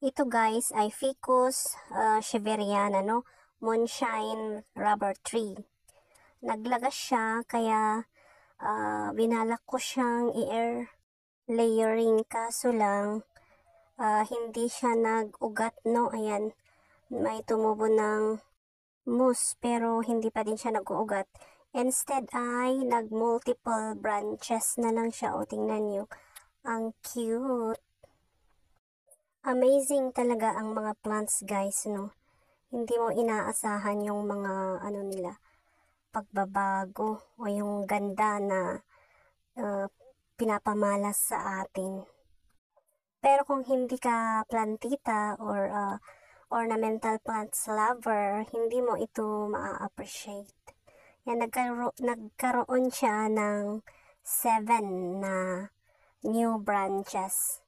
Ito guys ay Ficus Shiveriana, no? Moonshine rubber tree. Naglagas siya kaya binalak ko siyang i-air layering, kaso lang hindi siya nag-ugat, no? Ayan, may tumubo ng moose pero hindi pa din siya nag-uugat. Instead ay nag-multiple branches na lang siya. O, tingnan nyo. Ang cute. Amazing talaga ang mga plants guys, no? Hindi mo inaasahan yung mga ano nila, pagbabago o yung ganda na uh, pinapamalas sa atin. Pero kung hindi ka plantita or ornamental plants lover, hindi mo ito ma-appreciate. Yan, nagkaroon siya ng 7 na new branches.